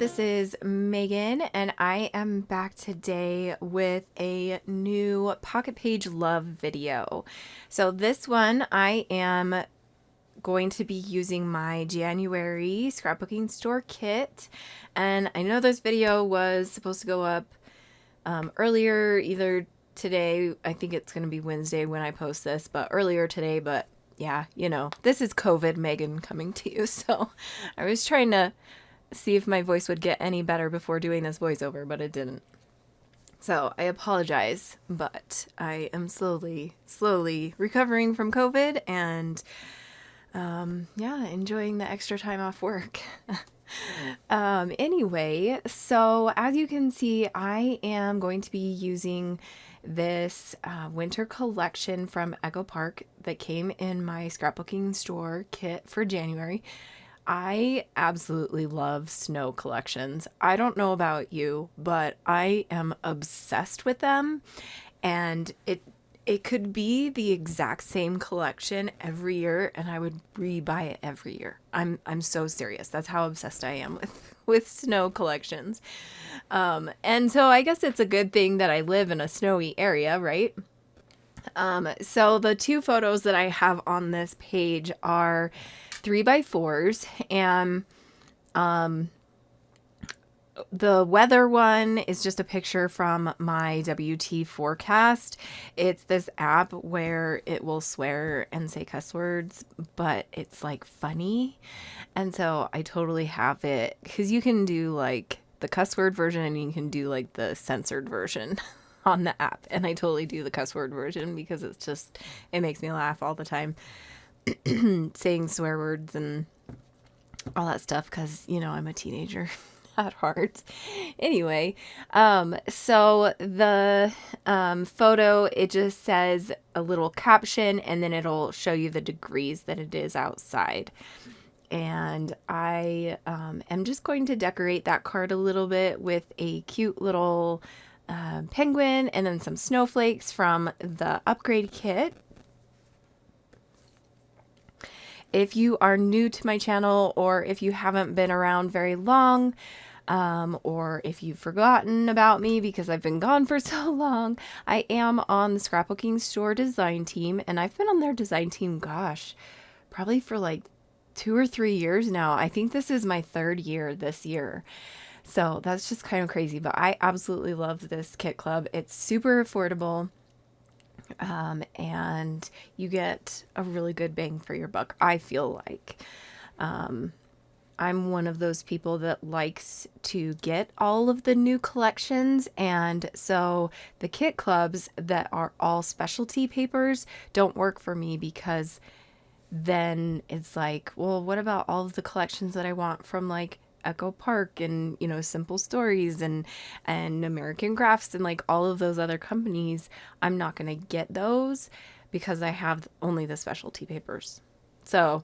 this is Megan, and I am back today with a new Pocket Page Love video. So this one, I am going to be using my January scrapbooking store kit, and I know this video was supposed to go up earlier, either today, I think it's going to be Wednesday when I post this, but earlier today, but yeah, you know, this is COVID Megan coming to you, so I was trying to see if my voice would get any better before doing this voiceover, but it didn't. So I apologize, but I am slowly recovering from COVID and yeah, enjoying the extra time off work. Anyway, so as you can see, I am going to be using this winter collection from Echo Park that came in my scrapbooking store kit for January. I absolutely love snow collections. I don't know about you, but I am obsessed with them, and it could be the exact same collection every year and I would rebuy it every year. I'm so serious. That's how obsessed I am with snow collections. And so I guess it's a good thing that I live in a snowy area, right? So the two photos that I have on this page are 3x4s, and the weather one is just a picture from my WT forecast. It's this app where it will swear and say cuss words, but it's like funny. And so I totally have it because you can do like the cuss word version and you can do like the censored version on the app. And I totally do the cuss word version because it's just, it makes me laugh all the time saying swear words and all that stuff because, you know, I'm a teenager at heart. Anyway, so the photo, it just says a little caption and then it'll show you the degrees that it is outside. And I am just going to decorate that card a little bit with a cute little penguin and then some snowflakes from the upgrade kit. If you are new to my channel, or if you haven't been around very long, or if you've forgotten about me because I've been gone for so long, I am on the scrapbooking store design team, and I've been on their design team, gosh, probably for like 2 or 3 years now. I think this is my 3rd year this year. So that's just kind of crazy, but I absolutely love this kit club. It's super affordable. And you get a really good bang for your buck, I feel like. I'm one of those people that likes to get all of the new collections, and so the kit clubs that are all specialty papers don't work for me because then it's like, well, what about all of the collections that I want from like Echo Park and, you know, Simple Stories and American Crafts and like all of those other companies? I'm not going to get those because I have only the specialty papers. So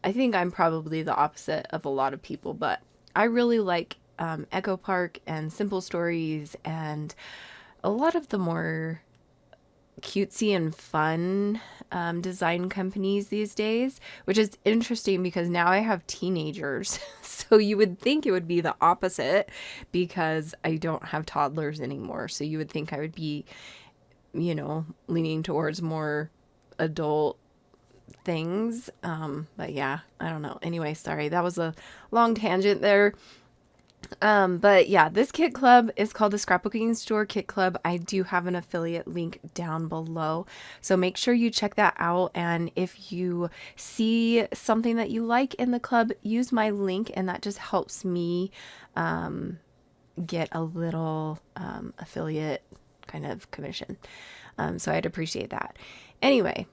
I think I'm probably the opposite of a lot of people, but I really like Echo Park and Simple Stories and a lot of the more cutesy and fun design companies these days, which is interesting because now I have teenagers. So you would think it would be the opposite because I don't have toddlers anymore. So you would think I would be, you know, leaning towards more adult things. But yeah, I don't know. Anyway, sorry, that was a long tangent there. But yeah, this kit club is called the Scrapbooking Store Kit Club. I do have an affiliate link down below, so make sure you check that out. And if you see something that you like in the club, use my link, and that just helps me get a little affiliate kind of commission. So I'd appreciate that. Anyway,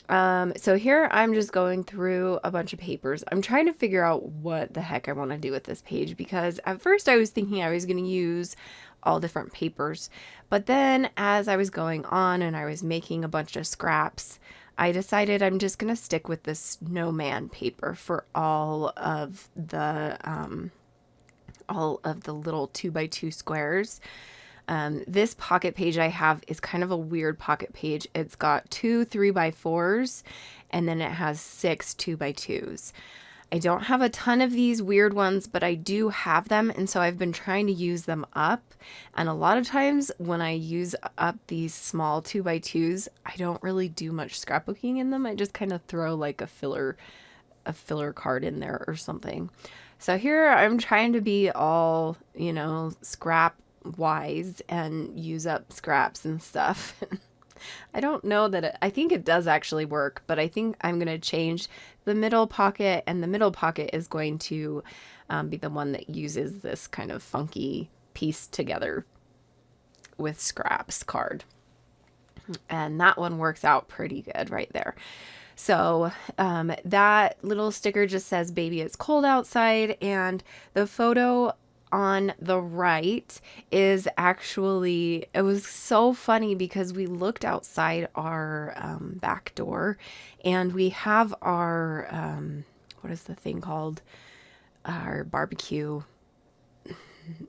so here I'm just going through a bunch of papers. I'm trying to figure out what the heck I want to do with this page because at first I was thinking I was going to use all different papers. But then as I was going on and I was making a bunch of scraps, I decided I'm just going to stick with this snowman paper for all of the little 2x2 squares. This pocket page I have is kind of a weird pocket page. It's got 2 3x4s and then it has 6 2x2s. I don't have a ton of these weird ones, but I do have them. And so I've been trying to use them up. And a lot of times when I use up these small 2x2s, I don't really do much scrapbooking in them. I just kind of throw like a filler card in there or something. So here I'm trying to be all, scrap wise and use up scraps and stuff. I don't know that I think it does actually work, but I think I'm going to change the middle pocket, and the middle pocket is going to be the one that uses this kind of funky piece together with scraps card. And that one works out pretty good right there. So that little sticker just says, "Baby, it's cold outside." And the photo on the right is actually, it was so funny because we looked outside our back door, and we have our, what is the thing called? Our barbecue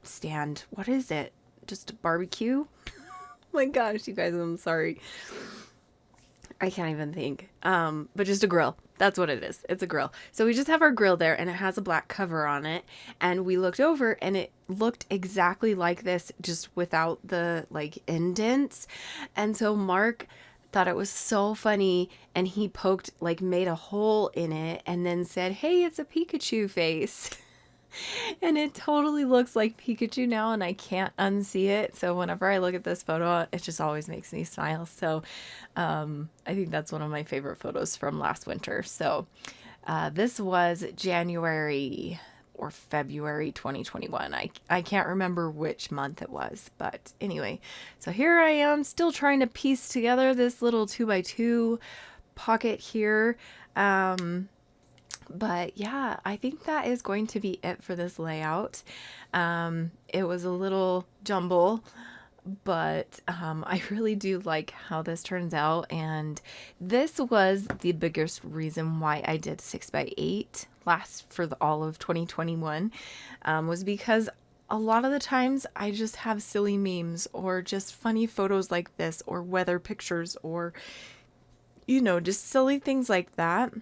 stand. What is it? Just a barbecue? Oh my gosh, you guys, I'm sorry. I can't even think. But just a grill. That's what it is. It's a grill. So we just have our grill there, and it has a black cover on it. And we looked over, and it looked exactly like this, just without the like indents. And so Mark thought it was so funny, and he made a hole in it and then said, "Hey, it's a Pikachu face." And it totally looks like Pikachu now, and I can't unsee it. So whenever I look at this photo, it just always makes me smile. So I think that's one of my favorite photos from last winter. So this was January or February 2021. I can't remember which month it was. But anyway, so here I am still trying to piece together this little 2x2 pocket here. But yeah, I think that is going to be it for this layout. It was a little jumble, but I really do like how this turns out. And this was the biggest reason why I did 6x8 for all of 2021, was because a lot of the times I just have silly memes or just funny photos like this, or weather pictures, or, just silly things like that.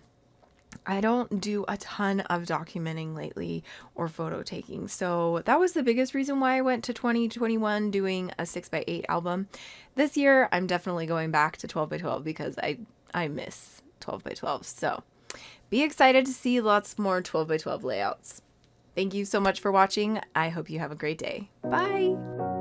I don't do a ton of documenting lately or photo taking. So that was the biggest reason why I went to 2021 doing a 6x8 album. This year, I'm definitely going back to 12x12 because I miss 12x12. So be excited to see lots more 12x12 layouts. Thank you so much for watching. I hope you have a great day. Bye.